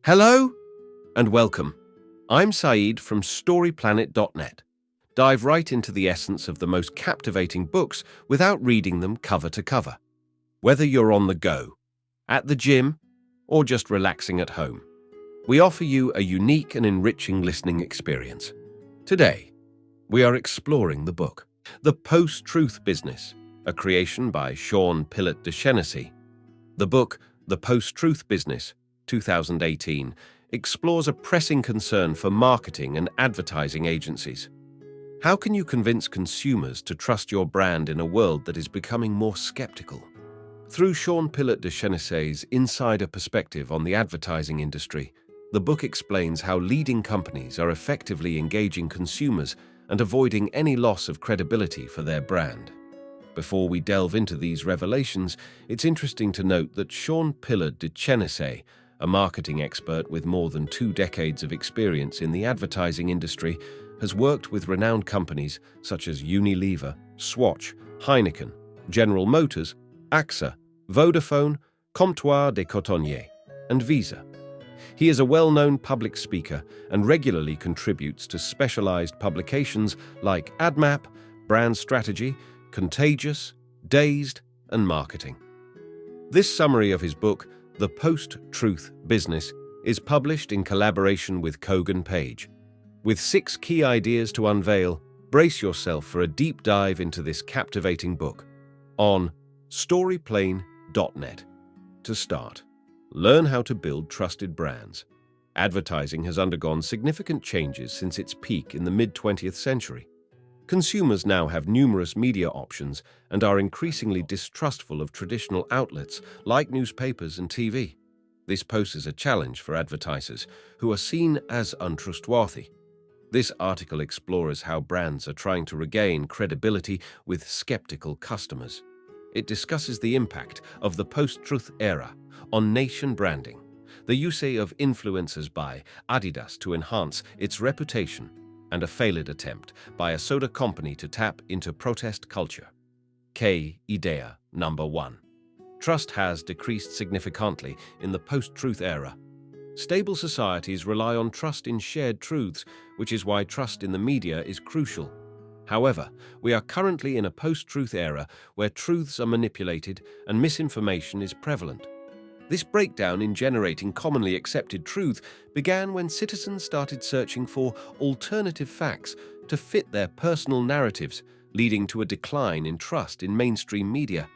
Hello and welcome. I'm Saeed from StoryPlanet.net. Dive right into the essence of the most captivating books without reading them cover to cover. Whether you're on the go, at the gym, or just relaxing at home, we offer you a unique and enriching listening experience. Today, we are exploring the book, The Post-Truth Business, a creation by Sean Pillot de Chenecey. The book, The Post-Truth Business, 2018, explores a pressing concern for marketing and advertising agencies. How can you convince consumers to trust your brand in a world that is becoming more skeptical? Through Sean Pillot de Chenecey's insider perspective on the advertising industry, the book explains how leading companies are effectively engaging consumers and avoiding any loss of credibility for their brand. Before we delve into these revelations, it's interesting to note that Sean Pillot de Chenecey, a marketing expert with more than 2 decades of experience in the advertising industry, has worked with renowned companies such as Unilever, Swatch, Heineken, General Motors, AXA, Vodafone, Comptoir de Cotonnier, and Visa. He is a well-known public speaker and regularly contributes to specialized publications like Admap, Brand Strategy, Contagious, Dazed, and Marketing. This summary of his book, The Post-Truth Business, is published in collaboration with Kogan Page. With 6 key ideas to unveil, brace yourself for a deep dive into this captivating book on StoryPlanet.net. To start, learn how to build trusted brands. Advertising has undergone significant changes since its peak in the mid-20th century. Consumers now have numerous media options and are increasingly distrustful of traditional outlets like newspapers and TV. This poses a challenge for advertisers who are seen as untrustworthy. This article explores how brands are trying to regain credibility with skeptical customers. It discusses the impact of the post-truth era on nation branding, the use of influencers by Adidas to enhance its reputation, and a failed attempt by a soda company to tap into protest culture. Idea number 1. Trust has decreased significantly in the post-truth era. Stable societies rely on trust in shared truths, which is why trust in the media is crucial. However, we are currently in a post-truth era where truths are manipulated and misinformation is prevalent. This breakdown in generating commonly accepted truth began when citizens started searching for alternative facts to fit their personal narratives, leading to a decline in trust in mainstream media.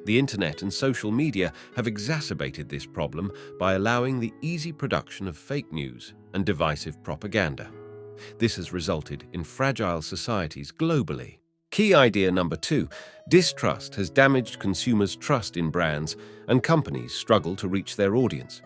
The internet and social media have exacerbated this problem by allowing the easy production of fake news and divisive propaganda. This has resulted in fragile societies globally. Key idea number 2. Distrust has damaged consumers' trust in brands, and companies struggle to reach their audience.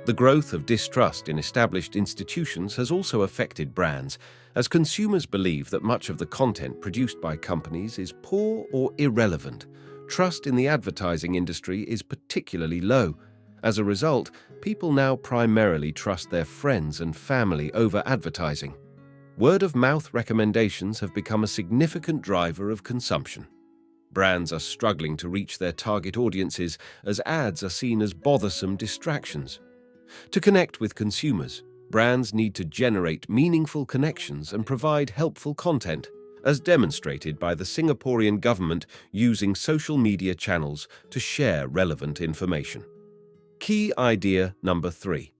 The growth of distrust in established institutions has also affected brands, as consumers believe that much of the content produced by companies is poor or irrelevant. Trust in the advertising industry is particularly low. As a result, people now primarily trust their friends and family over advertising. Word-of-mouth recommendations have become a significant driver of consumption. Brands are struggling to reach their target audiences as ads are seen as bothersome distractions. To connect with consumers, brands need to generate meaningful connections and provide helpful content, as demonstrated by the Singaporean government using social media channels to share relevant information. Key idea number 3.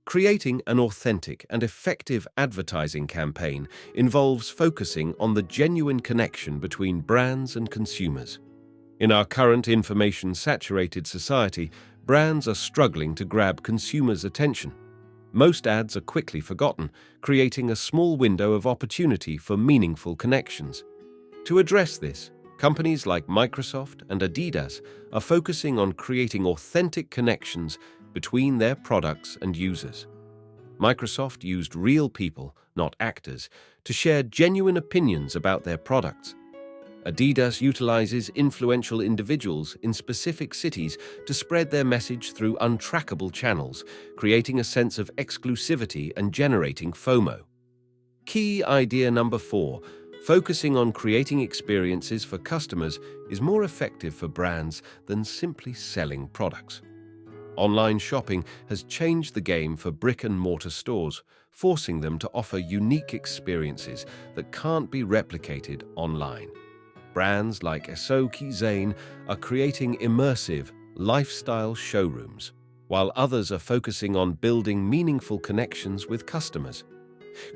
Creating an authentic and effective advertising campaign involves focusing on the genuine connection between brands and consumers. In our current information-saturated society, brands are struggling to grab consumers' attention. Most ads are quickly forgotten, creating a small window of opportunity for meaningful connections. To address this, companies like Microsoft and Adidas are focusing on creating authentic connections between their products and users. Microsoft used real people, not actors, to share genuine opinions about their products. Adidas utilizes influential individuals in specific cities to spread their message through untrackable channels, creating a sense of exclusivity and generating FOMO. Key idea number 4. Focusing on creating experiences for customers is more effective for brands than simply selling products. Online shopping has changed the game for brick-and-mortar stores, forcing them to offer unique experiences that can't be replicated online. Brands like Esoki Zane are creating immersive, lifestyle showrooms, while others are focusing on building meaningful connections with customers.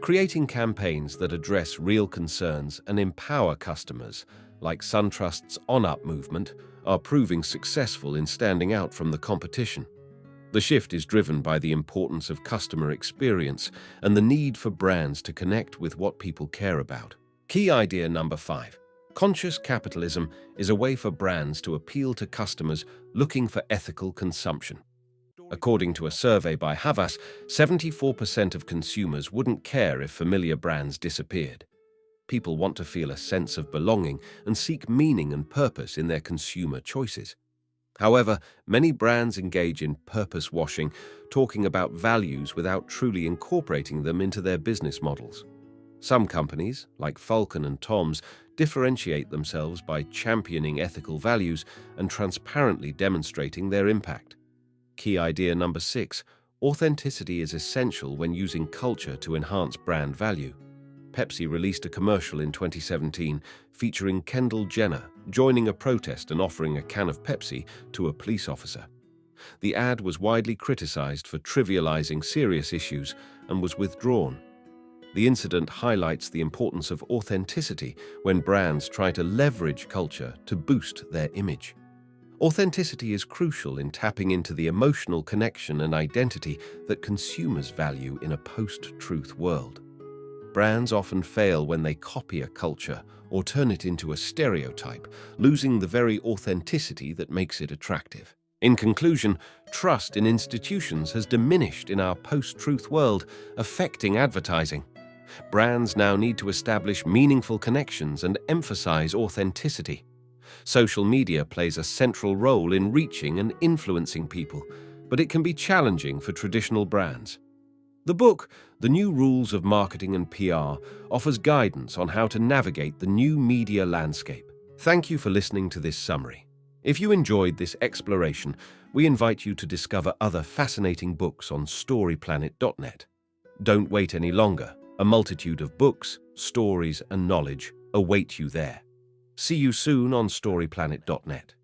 Creating campaigns that address real concerns and empower customers, like SunTrust's On-Up movement, are proving successful in standing out from the competition. The shift is driven by the importance of customer experience and the need for brands to connect with what people care about. Key idea number 5. Conscious capitalism is a way for brands to appeal to customers looking for ethical consumption. According to a survey by Havas, 74% of consumers wouldn't care if familiar brands disappeared. People want to feel a sense of belonging and seek meaning and purpose in their consumer choices. However, many brands engage in purpose washing, talking about values without truly incorporating them into their business models. Some companies, like Falcon and Tom's, differentiate themselves by championing ethical values and transparently demonstrating their impact. Key idea number 6. Authenticity is essential when using culture to enhance brand value. Pepsi released a commercial in 2017 featuring Kendall Jenner joining a protest and offering a can of Pepsi to a police officer. The ad was widely criticized for trivializing serious issues and was withdrawn. The incident highlights the importance of authenticity when brands try to leverage culture to boost their image. Authenticity is crucial in tapping into the emotional connection and identity that consumers value in a post-truth world. Brands often fail when they copy a culture or turn it into a stereotype, losing the very authenticity that makes it attractive. In conclusion, trust in institutions has diminished in our post-truth world, affecting advertising. Brands now need to establish meaningful connections and emphasize authenticity. Social media plays a central role in reaching and influencing people, but it can be challenging for traditional brands. The book, The New Rules of Marketing and PR, offers guidance on how to navigate the new media landscape. Thank you for listening to this summary. If you enjoyed this exploration, we invite you to discover other fascinating books on storyplanet.net. Don't wait any longer. A multitude of books, stories, and knowledge await you there. See you soon on storyplanet.net.